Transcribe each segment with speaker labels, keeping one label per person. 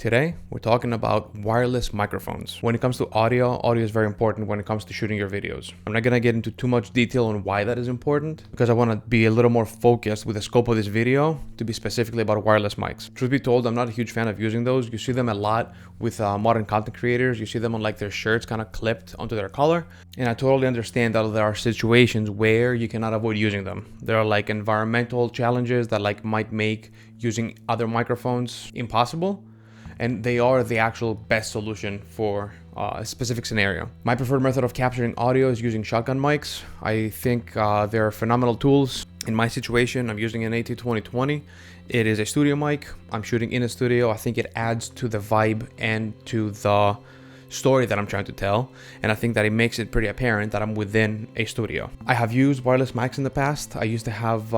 Speaker 1: Today, we're talking about wireless microphones. When it comes to audio is very important when it comes to shooting your videos. I'm not gonna get into too much detail on why that is important because I wanna be a little more focused with the scope of this video to be specifically about wireless mics. Truth be told, I'm not a huge fan of using those. You see them a lot with modern content creators. You see them on like their shirts kind of clipped onto their collar. And I totally understand that there are situations where you cannot avoid using them. There are like environmental challenges that like might make using other microphones impossible. And they are the actual best solution for a specific scenario. My preferred method of capturing audio is using shotgun mics. I think they're phenomenal tools. In my situation, I'm using an AT2020. It is a studio mic. I'm shooting in a studio. I think it adds to the vibe and to the story that I'm trying to tell. And I think that it makes it pretty apparent that I'm within a studio. I have used wireless mics in the past. I used to have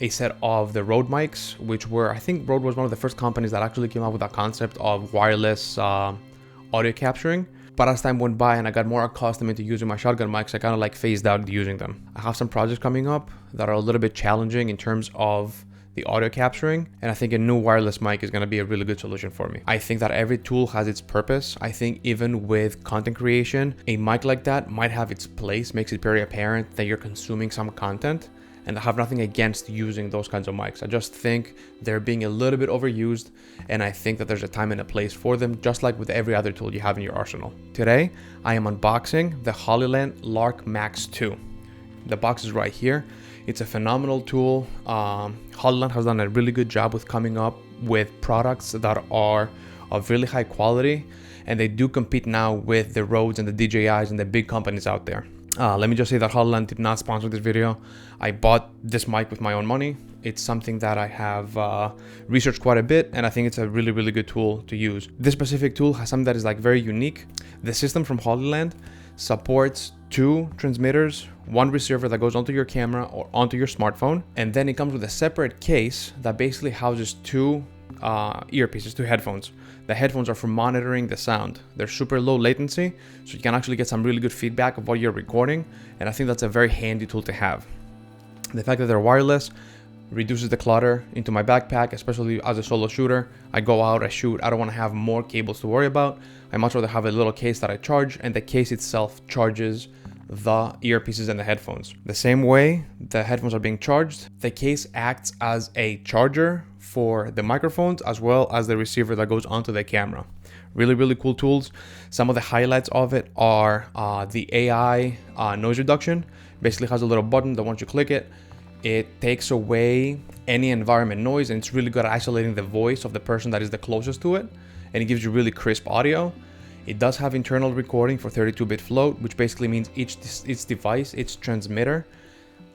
Speaker 1: a set of the Rode mics, which were, I think Rode was one of the first companies that actually came up with that concept of wireless audio capturing. But as time went by and I got more accustomed into using my shotgun mics, I kind of like phased out using them. I have some projects coming up that are a little bit challenging in terms of the audio capturing, and I think a new wireless mic is going to be a really good solution for me. I think that every tool has its purpose. I think even with content creation, a mic like that might have its place, makes it very apparent that you're consuming some content. And I have nothing against using those kinds of mics. I just think they're being a little bit overused, and I think that there's a time and a place for them, just like with every other tool you have in your arsenal. Today, I am unboxing the Hollyland Lark MAX 2. The box is right here. It's a phenomenal tool. Hollyland has done a really good job with coming up with products that are of really high quality, and they do compete now with the Rodes and the DJIs and the big companies out there. Let me just say that Hollyland did not sponsor this video. I bought this mic with my own money. It's something that I have researched quite a bit, and I think it's a really, really good tool to use. This specific tool has something that is like very unique. The system from Hollyland supports 2 transmitters, 1 receiver that goes onto your camera or onto your smartphone, and then it comes with a separate case that basically houses 2 earpieces, 2 headphones. The headphones are for monitoring the sound. They're super low latency, so you can actually get some really good feedback of what you're recording, and I think that's a very handy tool to have. The fact that they're wireless reduces the clutter into my backpack, especially as a solo shooter. I go out, I shoot, I don't want to have more cables to worry about. I much rather have a little case that I charge, and the case itself charges the earpieces and the headphones. The same way the headphones are being charged, the case acts as a charger for the microphones as well as the receiver that goes onto the camera. Really, really cool tools. Some of the highlights of it are the AI noise reduction. Basically has a little button that once you click it, it takes away any environment noise, and it's really good at isolating the voice of the person that is the closest to it, and it gives you really crisp audio. It does have internal recording for 32-bit float, which basically means each device, each transmitter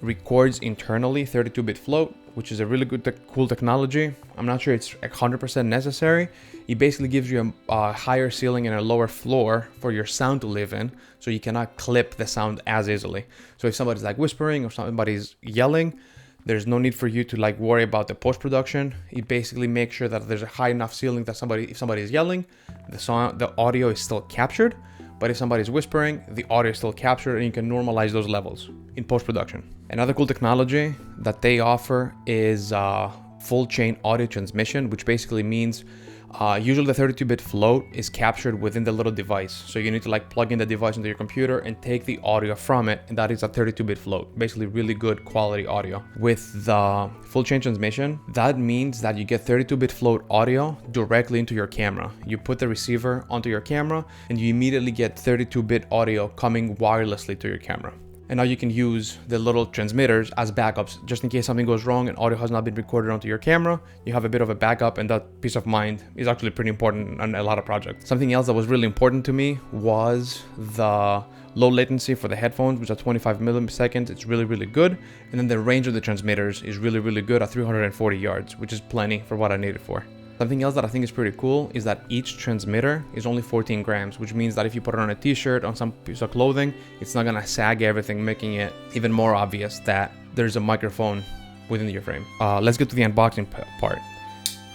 Speaker 1: records internally 32-bit float, which is a really good cool technology. I'm not sure it's 100% necessary. It basically gives you a higher ceiling and a lower floor for your sound to live in, so you cannot clip the sound as easily. So if somebody's like whispering or somebody's yelling, there's no need for you to like worry about the post-production. It basically makes sure that there's a high enough ceiling that if somebody is yelling, the audio is still captured. But if somebody's whispering, the audio is still captured, and you can normalize those levels in post-production. Another cool technology that they offer is full chain audio transmission, which basically means usually the 32-bit float is captured within the little device. So you need to like plug in the device into your computer and take the audio from it, and that is a 32-bit float. Basically really good quality audio. With the full chain transmission, that means that you get 32-bit float audio directly into your camera. You put the receiver onto your camera and you immediately get 32-bit audio coming wirelessly to your camera. And now you can use the little transmitters as backups, just in case something goes wrong and audio has not been recorded onto your camera. You have a bit of a backup, and that peace of mind is actually pretty important on a lot of projects. Something else that was really important to me was the low latency for the headphones, which are 25 milliseconds. It's really, really good. And then the range of the transmitters is really, really good at 340 yards, which is plenty for what I need it for. Something else that I think is pretty cool is that each transmitter is only 14 grams, which means that if you put it on a t-shirt, on some piece of clothing, it's not gonna sag everything, making it even more obvious that there's a microphone within your frame. Let's get to the unboxing part.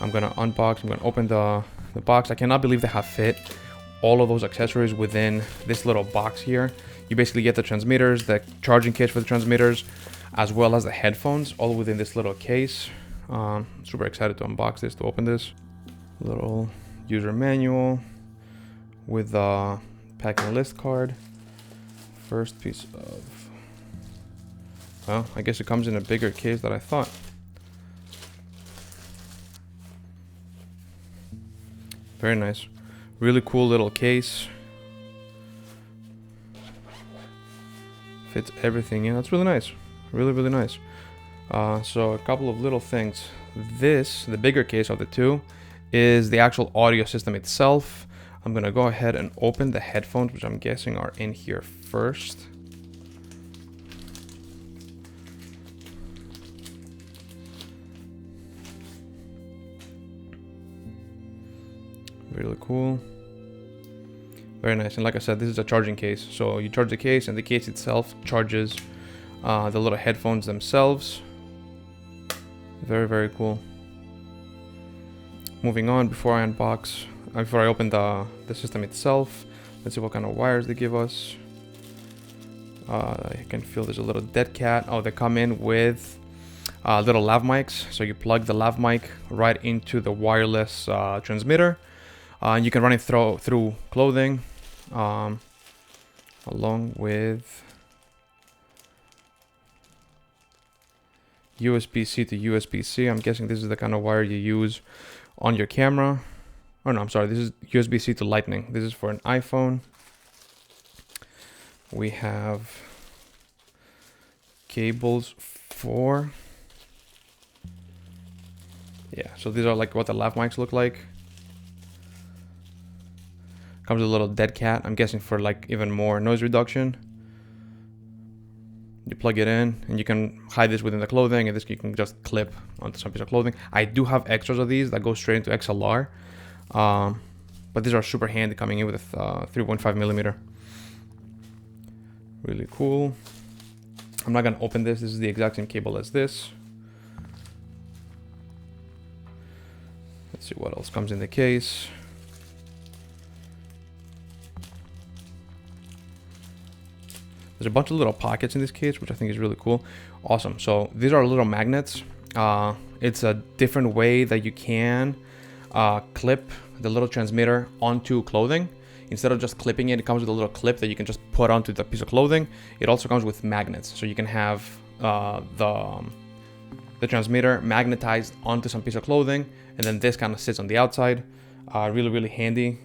Speaker 1: I'm gonna unbox, I'm gonna open the box. I cannot believe they have fit all of those accessories within this little box here. You basically get the transmitters, the charging kits for the transmitters, as well as the headphones, all within this little case. Super excited to unbox this, to open this. Little user manual with a packing list card. First piece of, well, I guess it comes in a bigger case than I thought. Very nice. Really cool little case. Fits everything in. That's really nice. Really, really nice. So a couple of little things. This, the bigger case of the two, is the actual audio system itself. I'm gonna go ahead and open the headphones, which I'm guessing are in here first. Really cool. Very nice. And like I said, this is a charging case. So you charge the case and the case itself charges the little headphones themselves. Very, very cool. Moving on, before I unbox, before I open the system itself, let's see what kind of wires they give us. I can feel there's a little dead cat. Oh, they come in with little lav mics. So you plug the lav mic right into the wireless transmitter. And you can run it through clothing, along with USB-C to USB-C. I'm guessing this is the kind of wire you use on your camera. Oh no, I'm sorry, this is USB-C to Lightning. This is for an iPhone. We have cables for, yeah, so these are like what the lav mics look like. Comes with a little dead cat, I'm guessing for like even more noise reduction. You plug it in and you can hide this within the clothing, and this you can just clip onto some piece of clothing. I do have extras of these that go straight into XLR, but these are super handy coming in with a 3.5 millimeter. Really cool. I'm not gonna open this. This is the exact same cable as this. Let's see what else comes in the case. There's a bunch of little pockets in this case, which I think is really cool. Awesome. So these are little magnets. It's a different way that you can clip the little transmitter onto clothing. Instead of just clipping it, it comes with a little clip that you can just put onto the piece of clothing. It also comes with magnets. So you can have the transmitter magnetized onto some piece of clothing, and then this kind of sits on the outside. Really, really handy.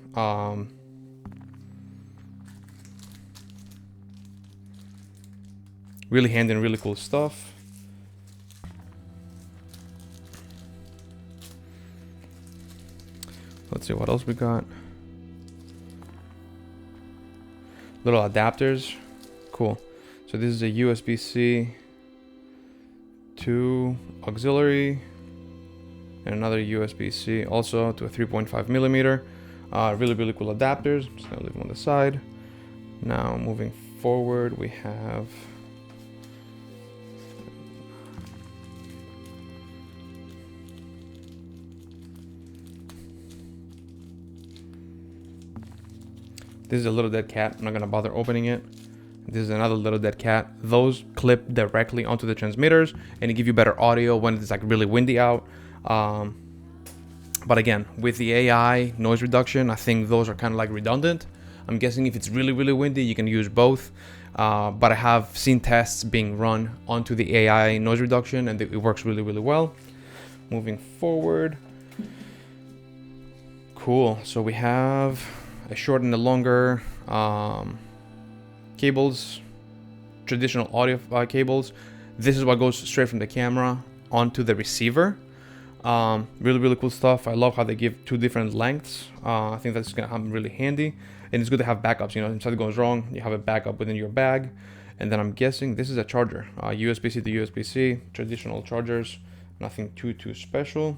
Speaker 1: Really handy and really cool stuff. Let's see what else we got. Little adapters. Cool. So this is a USB-C to auxiliary, and another USB-C also to a 3.5 millimeter. Really, really cool adapters. Just gonna leave them on the side. Now moving forward, we have this is a little dead cat. I'm not gonna bother opening it. This is another little dead cat. Those clip directly onto the transmitters and give you better audio when it's like really windy out. But again, with the AI noise reduction, I think those are kind of like redundant. I'm guessing if it's really, really windy, you can use both. But I have seen tests being run onto the AI noise reduction, and it works really, really well. Moving forward. Cool. So we have a short and a longer cables, traditional audio cables. This is what goes straight from the camera onto the receiver. Really, really cool stuff. I love how they give two different lengths. I think that's gonna come really handy, and it's good to have backups. You know, if something goes wrong, you have a backup within your bag. And then I'm guessing this is a charger, USB-C to USB-C, traditional chargers, nothing too special.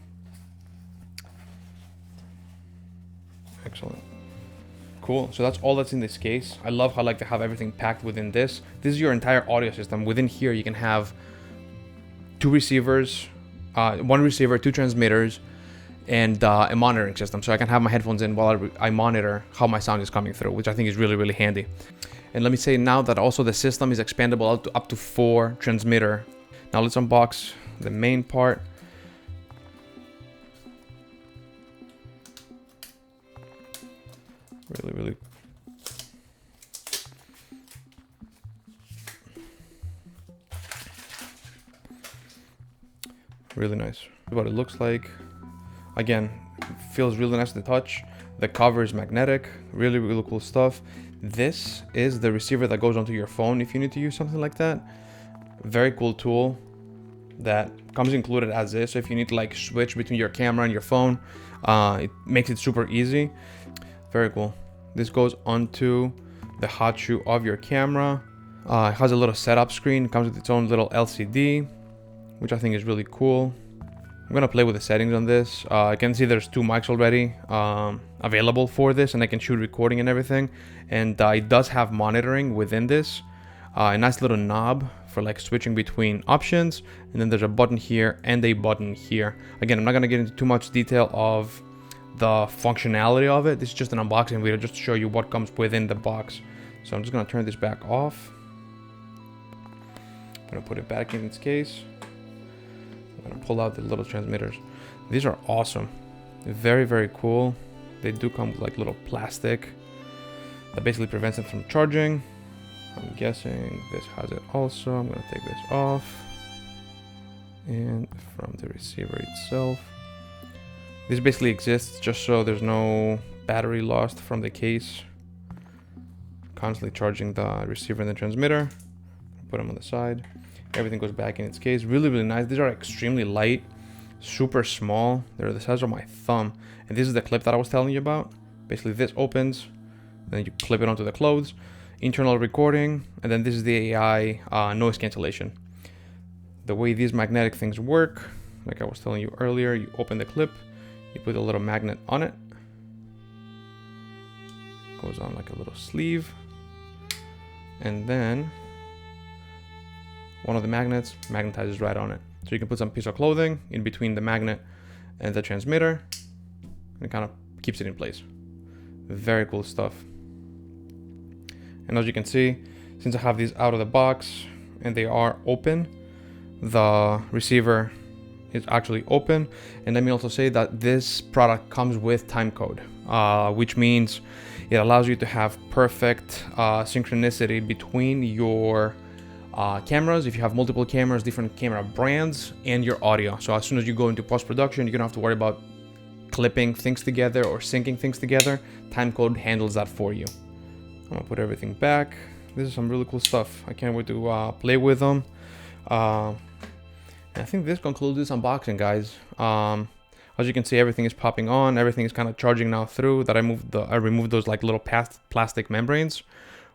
Speaker 1: Excellent. Cool. So that's all that's in this case. I love how like they have everything packed within this. This is your entire audio system. Within here, you can have two receivers, one receiver, two transmitters, and a monitoring system. So I can have my headphones in while I monitor how my sound is coming through, which I think is really, really handy. And let me say now that also the system is expandable up to 4 transmitter. Now let's unbox the main part. Really nice. What it looks like. Again, feels really nice to touch. The cover is magnetic. Really cool stuff. This is the receiver that goes onto your phone if you need to use something like that. Very cool tool that comes included as is. So if you need to like switch between your camera and your phone, it makes it super easy. Very cool. This goes onto the hot shoe of your camera. It has a little setup screen. It comes with its own little LCD, which I think is really cool. I'm gonna play with the settings on this. I can see there's 2 mics already available for this, and I can shoot recording and everything. And it does have monitoring within this. A nice little knob for like switching between options. And then there's a button here and a button here. Again, I'm not gonna get into too much detail of the functionality of it. This is just an unboxing video just to show you what comes within the box. So I'm just gonna turn this back off. I'm gonna put it back in its case. I'm gonna pull out the little transmitters. These are awesome. Very cool. They do come with like little plastic that basically prevents it from charging. I'm guessing this has it also. I'm gonna take this off. And from the receiver itself, this basically exists just so there's no battery lost from the case. Constantly charging the receiver and the transmitter. Put them on the side. Everything goes back in its case. Really nice. These are extremely light, super small. They're the size of my thumb. And this is the clip that I was telling you about. Basically this opens, then you clip it onto the clothes. Internal recording, and then this is the AI noise cancellation. The way these magnetic things work, like I was telling you earlier, you open the clip, you put a little magnet on it. Goes on like a little sleeve. And then one of the magnets magnetizes right on it. So you can put some piece of clothing in between the magnet and the transmitter, and it kind of keeps it in place. Very cool stuff. And as you can see, since I have these out of the box and they are open, the receiver is actually open. And let me also say that this product comes with time code, which means it allows you to have perfect synchronicity between your cameras, if you have multiple cameras, different camera brands, and your audio. So as soon as you go into post-production, you don't have to worry about clipping things together or syncing things together. Timecode handles that for you. I'm gonna put everything back. This is some really cool stuff. I can't wait to play with them. And I think this concludes this unboxing, guys. As you can see, everything is popping on. Everything is kind of charging now through. That I removed those like little plastic membranes.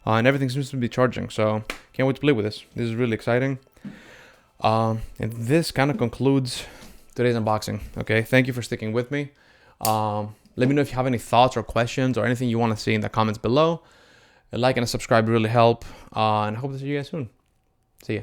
Speaker 1: And everything seems to be charging, so can't wait to play with this. This is really exciting. And this kind of concludes today's unboxing. Okay, thank you for sticking with me. Let me know if you have any thoughts or questions or anything you want to see in the comments below. A like and a subscribe really help. And I hope to see you guys soon. See ya.